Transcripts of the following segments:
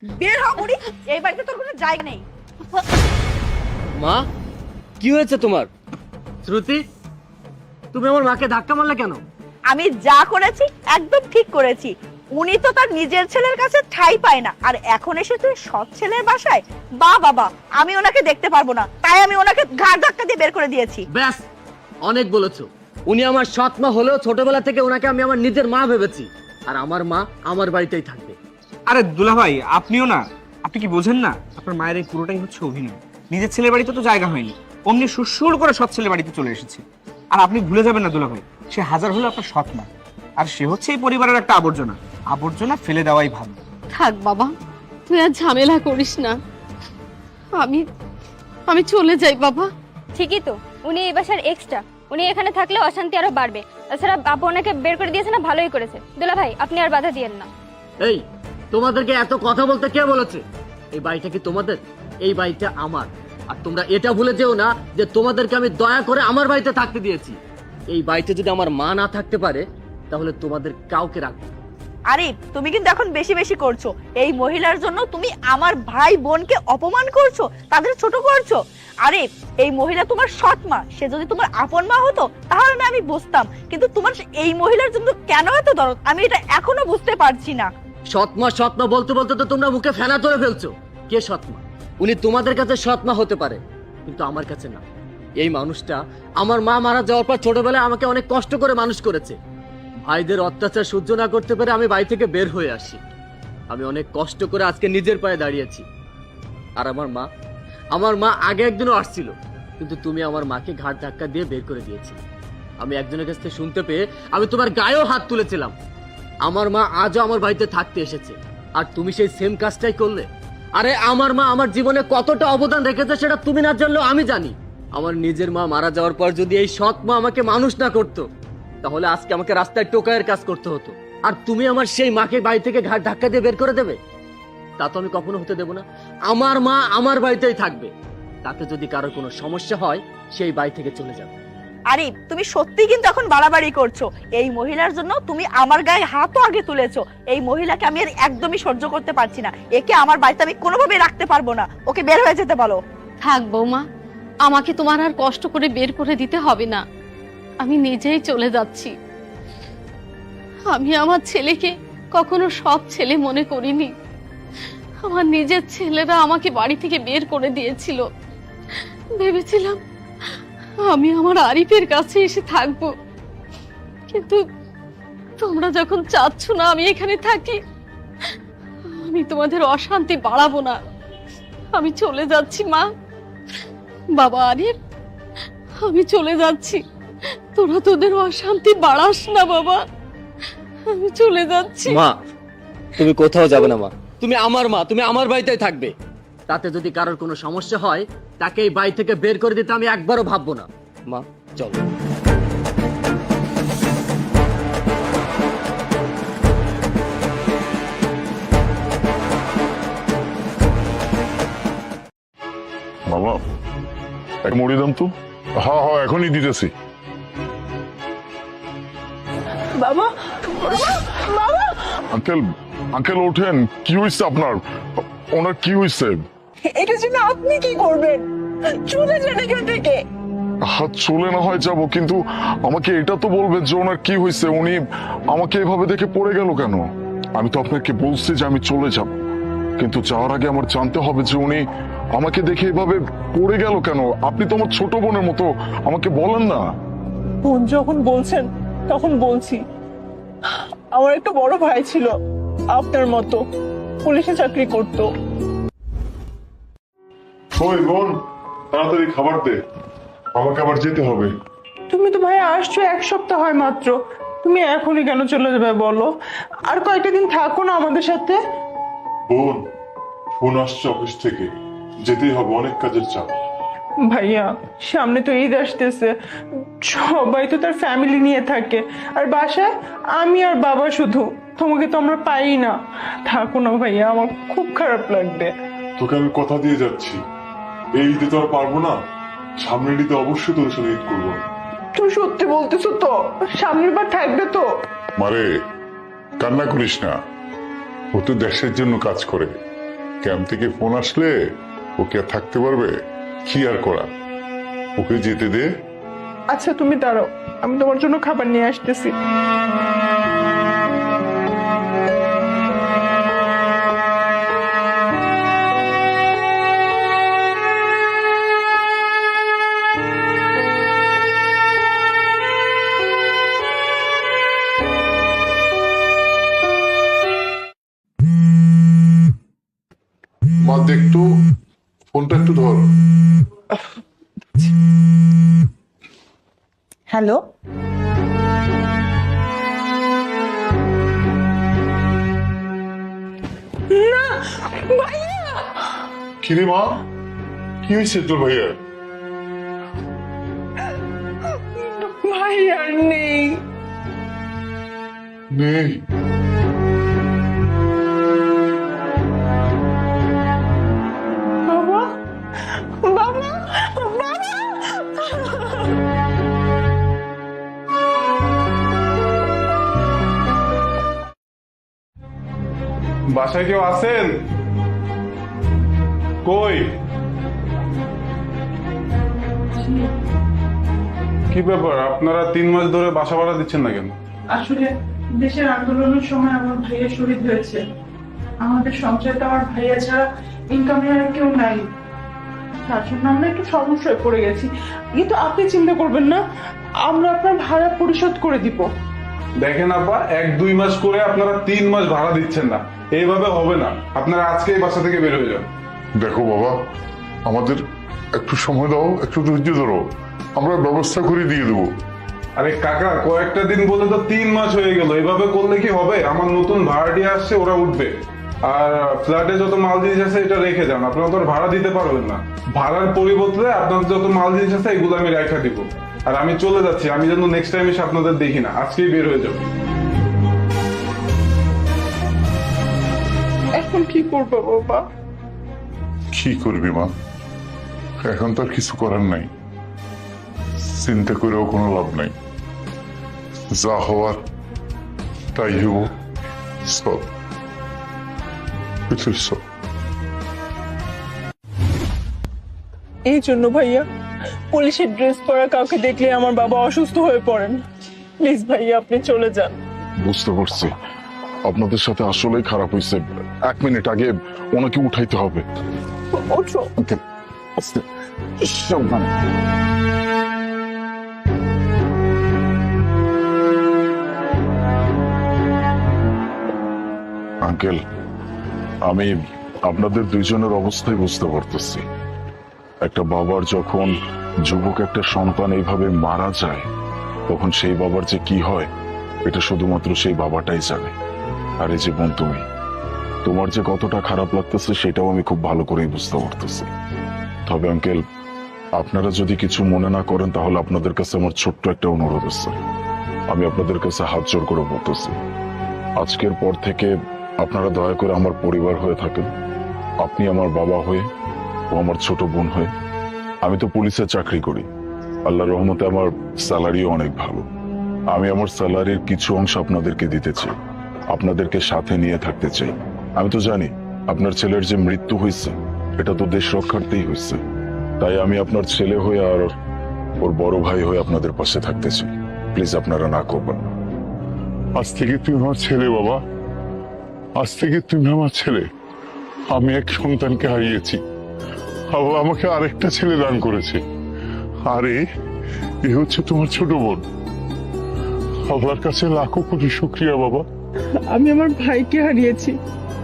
বের হ বুড়ি, এই বাড়িতে তোর কোনো জায়গা নেই। মা, কি হয়েছে তোমার? শ্রুতি, তুমি আমার মাকে ধাক্কা মারলে কেন? আমি যা করেছি একদম ঠিক করেছি। উনি তো তার নিজের ছেলের কাছে ঠাঁই পায় না, আর এখন এসে তুই সৎ ছেলের বাসায়। বাবা, আমি ওনাকে দেখতে পারবো না, তাই আমি ওনাকে ঘাড় ধাক্কা দিয়ে বের করে দিয়েছি। ব্যাস, অনেক বলেছো। উনি আমার সৎ মা হলেও ছোটবেলা থেকে ওনাকে আমি আমার নিজের মা ভেবেছি, আর আমার মা আমার বাড়িতেই থাকবে। আরে দুলা ভাই, আপনিও না, আপনি কি বোঝেন না? আপনার মায়ের এই পুরোটাই হচ্ছে অভিনয়। নিজের ছেলের বাড়িতে তো জায়গা হয়নি, অমনি সুর করে সৎ ছেলের বাড়িতে চলে এসেছে। আর আপনি ভুলে যাবেন না দুলা ভাই, সে হাজার হলো আপনার সৎ মা, আর সে হচ্ছে এই পরিবারের একটা আবর্জনা। আবর্জনা ফেলে দেওয়াই ভালো। থাক বাবা, তুই আর ঝামেলা করিস না। আমি চলে যাই বাবা। ঠিকই তো, উনি এই বাসার এক্সট্রা। উনি এখানে থাকলে অশান্তি আরো বাড়বে। তাছাড়া আপু ওনাকে বের করে দিয়েছে না, ভালোই করেছে। দুলা ভাই, আপনি আর বাধা দিয়েন না। এই, তোমাদেরকে এত কথা বলতে কে বলেছে? এই বাড়িটা কি তোমাদের? এই বাড়িটা আমার। আর তোমরা এটা ভুলে যেও না যে তোমাদেরকে আমি দয়া করে আমার বাড়িতে থাকতে দিয়েছি। এই বাড়িতে যদি আমার মা না থাকতে পারে, তাহলে তোমাদের কাউকে রাখবো না। আরে তুমি কিন্তু এখন বেশি বেশি করছো। এই মহিলার জন্য তুমি আমার ভাই বোনকে অপমান করছো, তাদের ছোট করছো। আরে এই মহিলা তোমার সৎ মা, সে যদি তোমার আপন মা হতো তাহলে না আমি বুঝতাম, কিন্তু তোমার এই মহিলার জন্য কেন এত দরদ আমি এটা এখনো বুঝতে পারছি না। সৎমা বলতে বলতে তো তোমরা মুখে ফেনা তুলে ফেলছো। কে সৎমা? উনি তোমাদের কাছে সৎমা হতে পারে, কিন্তু আমার কাছে না। এই মানুষটা আমার মা মারা যাওয়ার পর ছোটবেলায় আমাকে অনেক কষ্ট করে মানুষ করেছে। ভাইদের অত্যাচার সহ্য না করতে পেরে আমি বাড়ি থেকে বের হয়ে আসি। আমি অনেক কষ্ট করে আজকে নিজের পায়ে দাঁড়িয়েছি। আর আমার মা আগে একদিনও আসছিল, কিন্তু তুমি আমার মাকে ঘাড় ধাক্কা দিয়ে বের করে দিয়েছি। আমি একজনের কাছ থেকে শুনতে পেয়ে আমি তোমার গায়েও হাত তুলেছিলাম। আমার মা আজও আমার বাড়িতে থাকতে এসেছে, আর তুমি সেই সেম কাজটাই করলে। আরে আমার মা আমার জীবনে কতটা অবদান রেখেছে সেটা তুমি না জানলেও আমি জানি। আমার নিজের মা মারা যাওয়ার পর যদি এই সৎ মা আমাকে মানুষ না করতো, তাহলে আজকে আমাকে রাস্তায় টোকায়ের কাজ করতে হতো। আর তুমি আমার সেই মাকে বাড়ি থেকে ঘাট ধাক্কা দিয়ে বের করে দেবে? তা তো আমি কখনো হতে দেব না। আমার মা আমার বাড়িতেই থাকবে। তাতে যদি কারোর কোনো সমস্যা হয়, সেই বাড়ি থেকে চলে যাবে। আরে তুমি সত্যি কিন্তু এখন বাড়াবাড়ি করছো। এই মহিলার জন্য তুমি আমার গায়ে হাতও আগে তুলেছো। এই মহিলাকে আমি আর একদমই সহ্য করতে পারছি না। একে আমার বাড়িতে আমি কোনোভাবেই রাখতে পারবো না। ওকে বের হয়ে যেতে বলো। থাক বৌমা, আমাকে তোমার আর কষ্ট করে বের করে দিতে হবে না। আমি নিজেই চলে যাচ্ছি। আমি আমার ছেলেকে কখনো সৎ ছেলে মনে করিনি। আমার নিজের ছেলেরা আমাকে বাড়ি থেকে বের করে দিয়েছিল। ভেবেছিলাম আমি আমার আরিফের কাছে এসে থাকবো, কিন্তু তোমরা যখন চাচ্ছ না আমি এখানে থাকি, আমি তোমাদের অশান্তি বাড়াবো না। আমি চলে যাচ্ছি মা। বাবা আরিফ, আমি চলে যাচ্ছি। তোরা তোদের অশান্তি বাড়াস না বাবা, আমি চলে যাচ্ছি। মা, তুমি কোথাও যাবে না। মা, তুমি আমার মা, তুমি আমার বাড়িতেই থাকবে। তাতে যদি কারোর কোনো সমস্যা হয়, তাকে এই বাড়ি থেকে বের করে দিতে আমি একবারও ভাববো না। মা, চলো। বাবা, এক মুড়ি দাম তো। হ্যাঁ হ্যাঁ, এখনই দিতেছি। বাবা, বাবা, আঙ্কেল, আঙ্কেল ওঠেন। কি হয়েছে আপনার? ওনার কি হয়েছে? এটার জন্য আপনি কি করবেন? চলে যান এখান থেকে। হাত চলে না হয় যাবো, কিন্তু আমাকে এটা তো বলবেন যে ওনার কি হয়েছে। উনি আমাকে এভাবে দেখে পড়ে গেল কেন? আমি তো আপনাকে বলছি যে আমি চলে যাব, কিন্তু যাওয়ার আগে আমার জানতে হবে যে উনি আমাকে দেখে এভাবে পড়ে গেল কেন। আপনি তো আমার ছোট বোনের মতো, আমাকে বলেন না। বোন যখন বলছেন তখন বলছি। আমার একটা বড় ভাই ছিল আপনার মতো, পুলিশে চাকরি করতো। ওই বোন, তাড়াতাড়ি খাবার দে, আমাকে আবার যেতে হবে। তুমি তো ভাই আসছো 1 সপ্তাহ হয় মাত্র, তুমি এখনই কেন চলে যাবে বলো? আর কয়েকটা দিন থাকো না আমাদের সাথে। বোন, ফোন আসছে অফিস থেকে, যেতেই হবে, অনেক কাজের চাপ। ভাইয়া সামনে তো ঈদ আসতেছে, সবাই তো তার ফ্যামিলি নিয়ে থাকে, আর বাসায় আমি আর বাবা শুধু। তোমাকে তো আমরা পাই না। থাকো না ভাইয়া, আমার খুব খারাপ লাগবে। তোকে আমি কথা দিয়ে যাচ্ছি, এই ঈদে তো আর পারবো না, সামনের ঈদে অবশ্যই তোর সঙ্গে ঈদ করবো। তুমি সত্যি বলতেছো তো? সামনের বার থাকবে তো? মারে, কান্না করিস না। ও তো দেশের জন্য কাজ করে, ক্যাম্প থেকে ফোন আসলে ওকে আর থাকতে পারবে? কি আর করা, ওকে যেতে দে। আচ্ছা তুমি দাঁড়াও, আমি তোমার জন্য খাবার নিয়ে আসতেছি। মা দেখতো, ফোনটা একটু ধর। হ্যালো, কিরে মা, কি হয়েছে তোর ভাইয়া? ভাই আর নেই। নেই? বাবা, বাবা, বাবা। বাসায় কেউ আছেন? কই? কি ব্যাপার, আপনারা 3 মাস ধরে বাসা ভাড়া দিচ্ছেন না কেন? আসলে দেশের আন্দোলনের সময় আমার ভাইয়া শহীদ হয়েছে। আমাদের সংসারে তো আমার ভাইয়া ছাড়া ইনকামের আর কেউ নাই। তার জন্য আমরা একটু সমস্যায় পড়ে গেছি, কিন্তু আপনি চিন্তা করবেন না, আমরা আপনার ভাড়া পরিশোধ করে দিব। দেখেন আপা, 1-2 মাস করে আপনারা 3 মাস ভাড়া দিচ্ছেন না, এইভাবে হবে না। আপনারা আজকেই বাসা থেকে বের হয়ে যান। দেখো বাবা, আমাদের একটু সময় দাও, একটু ধৈর্য ধরো, আমরা ব্যবস্থা করে দিয়ে দেবো। আরে কাকা, কয়েকটা দিন বলে তো 3 মাস হয়ে গেল, এইভাবে করলে কি হবে? আমার নতুন ভাড়াটিয়া আসছে, ওরা উঠবে। আর ফ্ল্যাটে যত মাল জিনিস আছে এটা রেখে যান, আপনারা তো আর ভাড়া দিতে পারবেন না। ভাড়ার পরিবর্তে আপনাদের যত মাল জিনিস আছে এগুলো আমি রেখে দিব। আর আমি চলে যাচ্ছি, আমি যেন নেক্সট টাইম এসে আপনাদের দেখি না, আজকেই বের হয়ে যাবো। এখন কি করবো বাবা? কি করবি মা, এখন তো আর কিছু করার নাই, চিন্তা করেও কোনো লাভ নাই। যা হওয়ার তাই হব। সব সব এই জন্য ভাইয়া পুলিশের ড্রেস পরা কাউকে দেখলে আমার বাবা অসুস্থ হয়ে পড়েন। প্লিজ ভাইয়া আপনি চলে যান। বুঝতে পারছি, আপনাদের সাথে আসলেই খারাপ হয়েছে। 1 মিনিট আগে ওনাকে উঠাইতে হবে। ওঠো। ওকে, আস্তে, সাবধানে। আঙ্কেল, আমি আপনাদের দুইজনের অবস্থায় বুঝতে পারতেছি। একটা বাবার যখন যুবক একটা সন্তান এইভাবে মারা যায়, তখন সেই বাবার যে কি হয় এটা শুধুমাত্র সেই বাবাটাই জানে। আর এই যে বোন, তোমার যে কতটা খারাপ লাগতেছে সেটাও আমি খুব ভালো করেই বুঝতে পারতেছি। তবে আঙ্কেল, আপনারা যদি কিছু মনে না করেন তাহলে আপনাদের কাছে আমার ছোট্ট একটা অনুরোধ আছে। আমি আপনাদের কাছে হাত জোড় করে বলতেছি, আজকের পর থেকে আপনারা দয়া করে আমার পরিবার হয়ে থাকেন। আপনি আমার বাবা হয়ে, ও আমার ছোট বোন হয়ে। আমি তো পুলিশে চাকরি করি, আল্লাহর রহমতে আমার স্যালারিও অনেক ভালো। আমি আমার স্যালারির কিছু অংশ আপনাদেরকে দিতে চাই, আপনাদেরকে সাথে নিয়ে থাকতে চাই। আমি তো জানি আপনার ছেলের যে মৃত্যু হয়েছে এটা তো দেশ রক্ষার্থেই হয়েছে, তাই আমি আপনার ছেলে হয়ে আর ওর বড় ভাই হয়ে আপনাদের পাশে থাকতে চাই। প্লিজ আপনারা না করবেন না। আজ থেকে তুমি আমার ছেলে বাবা, আজ থেকে তুমি আমার ছেলে। আমি এক সন্তানকে হারিয়েছি, আল্লাহ আমাকে আরেকটা ছেলে দান করেছে। আরে এ হচ্ছে তোমার ছোট বোন। আল্লাহর কাছে লাখো কোটি শুকরিয়া বাবা। আমি আমার ভাইকে হারিয়েছি,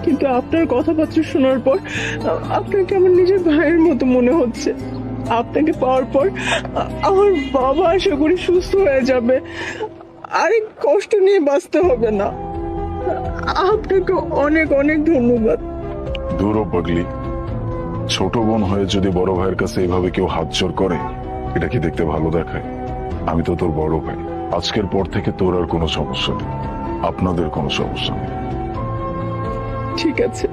কিন্তু আপনার কথাবার্তা শোনার পর আপনাকে আমার নিজের ভাইয়ের মতো মনে হচ্ছে। আপনাকে পাওয়ার পর আমার বাবা আশা করি সুস্থ হয়ে যাবে, আরে কষ্ট নিয়ে বাঁচতে হবে না। আপনাকে অনেক অনেক ধন্যবাদ। দূর পাগলি, ছোট বোন হয়ে যদি বড় ভাইয়ের কাছে এইভাবে কেউ হাত জোড় করে এটা কি দেখতে ভালো দেখায়? আমি তো তোর বড় ভাই, আজকের পর থেকে তোর আর কোনো সমস্যা নেই, আপনাদের কোনো সমস্যা নেই। ঠিক আছে।